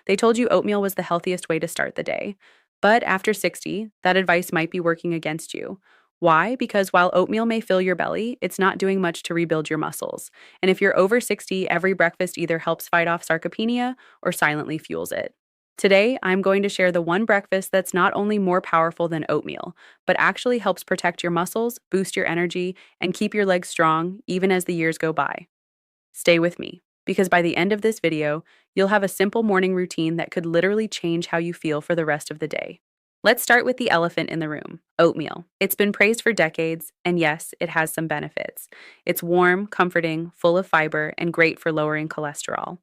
They told you oatmeal was the healthiest way to start the day. But after 60, that advice might be working against you. Why? Because while oatmeal may fill your belly, it's not doing much to rebuild your muscles. And if you're over 60, every breakfast either helps fight off sarcopenia or silently fuels it. Today, I'm going to share the one breakfast that's not only more powerful than oatmeal, but actually helps protect your muscles, boost your energy, and keep your legs strong even as the years go by. Stay with me, because by the end of this video, you'll have a simple morning routine that could literally change how you feel for the rest of the day. Let's start with the elephant in the room, oatmeal. It's been praised for decades, and yes, it has some benefits. It's warm, comforting, full of fiber, and great for lowering cholesterol.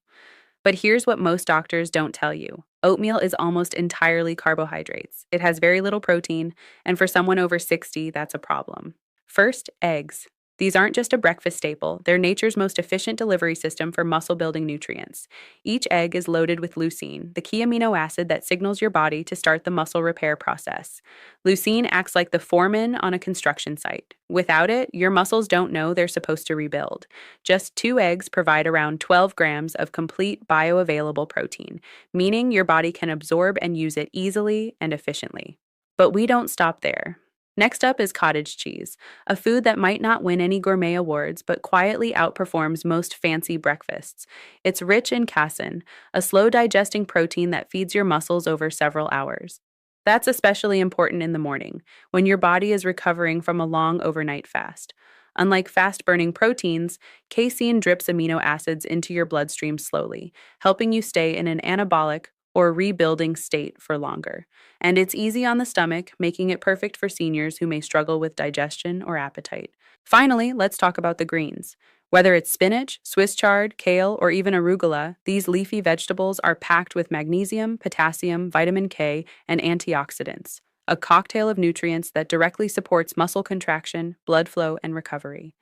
But here's what most doctors don't tell you. Oatmeal is almost entirely carbohydrates. It has very little protein, and for someone over 60, that's a problem. First, eggs. These aren't just a breakfast staple, they're nature's most efficient delivery system for muscle building nutrients. Each egg is loaded with leucine, the key amino acid that signals your body to start the muscle repair process. Leucine acts like the foreman on a construction site. Without it, your muscles don't know they're supposed to rebuild. Just 2 eggs provide around 12 grams of complete bioavailable protein, meaning your body can absorb and use it easily and efficiently. But we don't stop there. Next up is cottage cheese, a food that might not win any gourmet awards but quietly outperforms most fancy breakfasts. It's rich in casein, a slow digesting protein that feeds your muscles over several hours. That's especially important in the morning, when your body is recovering from a long overnight fast. Unlike fast-burning proteins, casein drips amino acids into your bloodstream slowly, helping you stay in an anabolic or rebuilding state for longer. And it's easy on the stomach, making it perfect for seniors who may struggle with digestion or appetite. Finally, let's talk about the greens. Whether it's spinach, Swiss chard, kale, or even arugula, these leafy vegetables are packed with magnesium, potassium, vitamin K, and antioxidants, a cocktail of nutrients that directly supports muscle contraction, blood flow, and recovery.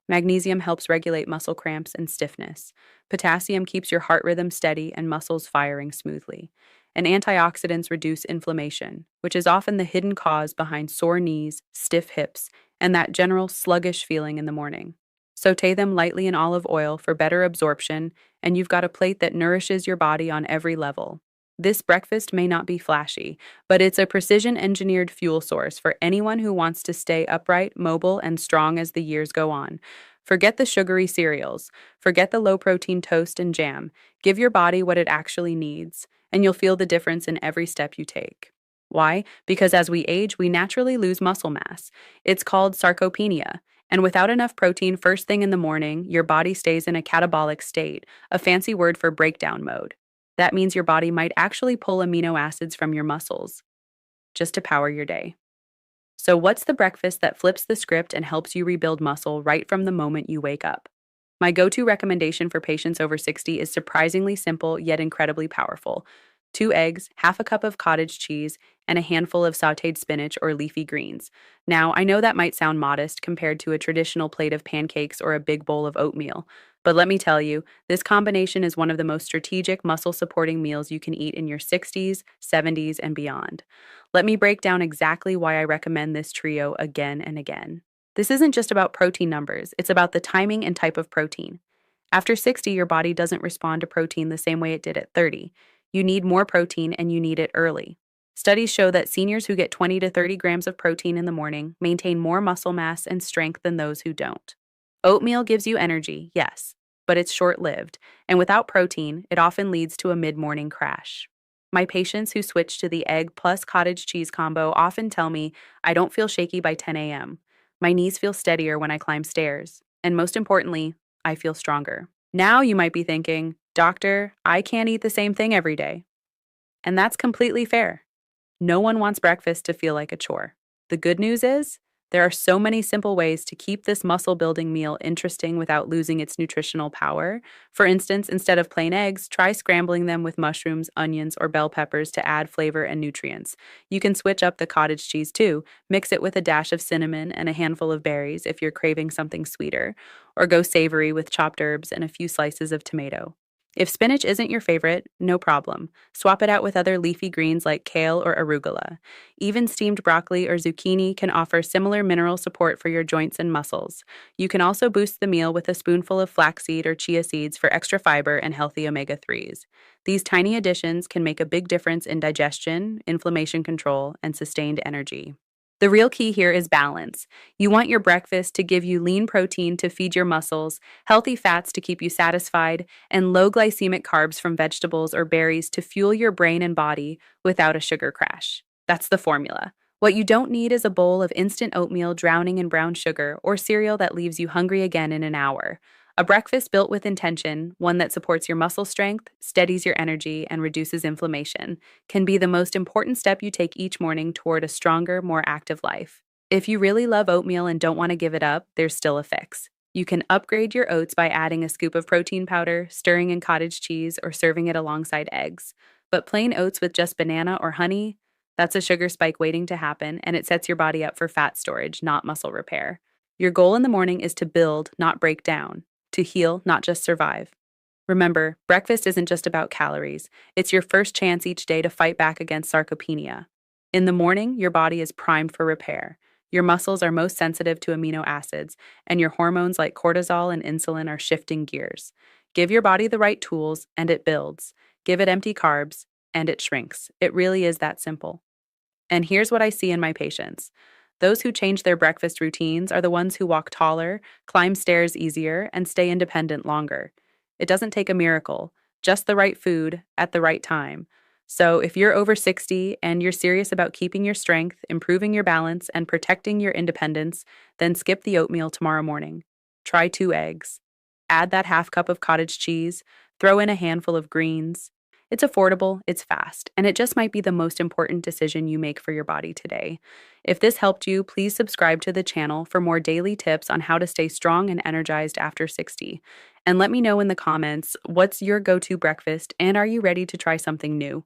Magnesium helps regulate muscle cramps and stiffness. Potassium keeps your heart rhythm steady and muscles firing smoothly. And antioxidants reduce inflammation, which is often the hidden cause behind sore knees, stiff hips, and that general sluggish feeling in the morning. Sauté them lightly in olive oil for better absorption, and you've got a plate that nourishes your body on every level. This breakfast may not be flashy, but it's a precision-engineered fuel source for anyone who wants to stay upright, mobile, and strong as the years go on. Forget the sugary cereals. Forget the low-protein toast and jam. Give your body what it actually needs, and you'll feel the difference in every step you take. Why? Because as we age, we naturally lose muscle mass. It's called sarcopenia. And without enough protein first thing in the morning, your body stays in a catabolic state, a fancy word for breakdown mode. That means your body might actually pull amino acids from your muscles just to power your day. So, what's the breakfast that flips the script and helps you rebuild muscle right from the moment you wake up? My go to recommendation for patients over 60 is surprisingly simple yet incredibly powerful: 2 eggs, half a cup of cottage cheese, and a handful of sautéed spinach or leafy greens. Now, I know that might sound modest compared to a traditional plate of pancakes or a big bowl of oatmeal, but let me tell you, this combination is one of the most strategic muscle-supporting meals you can eat in your 60s, 70s, and beyond. Let me break down exactly why I recommend this trio again and again. This isn't just about protein numbers, it's about the timing and type of protein. After 60, your body doesn't respond to protein the same way it did at 30. You need more protein and you need it early. Studies show that seniors who get 20 to 30 grams of protein in the morning maintain more muscle mass and strength than those who don't. Oatmeal gives you energy, yes, but it's short-lived, and without protein, it often leads to a mid-morning crash. My patients who switch to the egg plus cottage cheese combo often tell me, I don't feel shaky by 10 a.m. My knees feel steadier when I climb stairs, and most importantly, I feel stronger. Now you might be thinking, Doctor, I can't eat the same thing every day. And that's completely fair. No one wants breakfast to feel like a chore. The good news is, there are so many simple ways to keep this muscle-building meal interesting without losing its nutritional power. For instance, instead of plain eggs, try scrambling them with mushrooms, onions, or bell peppers to add flavor and nutrients. You can switch up the cottage cheese too. Mix it with a dash of cinnamon and a handful of berries if you're craving something sweeter, or go savory with chopped herbs and a few slices of tomato. If spinach isn't your favorite, no problem. Swap it out with other leafy greens like kale or arugula. Even steamed broccoli or zucchini can offer similar mineral support for your joints and muscles. You can also boost the meal with a spoonful of flaxseed or chia seeds for extra fiber and healthy omega 3s. These tiny additions can make a big difference in digestion, inflammation control, and sustained energy. The real key here is balance. You want your breakfast to give you lean protein to feed your muscles, healthy fats to keep you satisfied, and low glycemic carbs from vegetables or berries to fuel your brain and body without a sugar crash. That's the formula. What you don't need is a bowl of instant oatmeal drowning in brown sugar or cereal that leaves you hungry again in an hour. A breakfast built with intention, one that supports your muscle strength, steadies your energy, and reduces inflammation, can be the most important step you take each morning toward a stronger, more active life. If you really love oatmeal and don't want to give it up, there's still a fix. You can upgrade your oats by adding a scoop of protein powder, stirring in cottage cheese, or serving it alongside eggs. But plain oats with just banana or honey, that's a sugar spike waiting to happen, and it sets your body up for fat storage, not muscle repair. Your goal in the morning is to build, not break down, to heal, not just survive. Remember, breakfast isn't just about calories. It's your first chance each day to fight back against sarcopenia. In the morning, your body is primed for repair. Your muscles are most sensitive to amino acids, and your hormones like cortisol and insulin are shifting gears. Give your body the right tools, and it builds. Give it empty carbs, and it shrinks. It really is that simple. And here's what I see in my patients. Those who change their breakfast routines are the ones who walk taller, climb stairs easier, and stay independent longer. It doesn't take a miracle, just the right food at the right time. So if you're over 60 and you're serious about keeping your strength, improving your balance, and protecting your independence, then skip the oatmeal tomorrow morning. Try 2 eggs. Add that half cup of cottage cheese. Throw in a handful of greens. It's affordable, it's fast, and it just might be the most important decision you make for your body today. If this helped you, please subscribe to the channel for more daily tips on how to stay strong and energized after 60. And let me know in the comments, what's your go-to breakfast, and are you ready to try something new?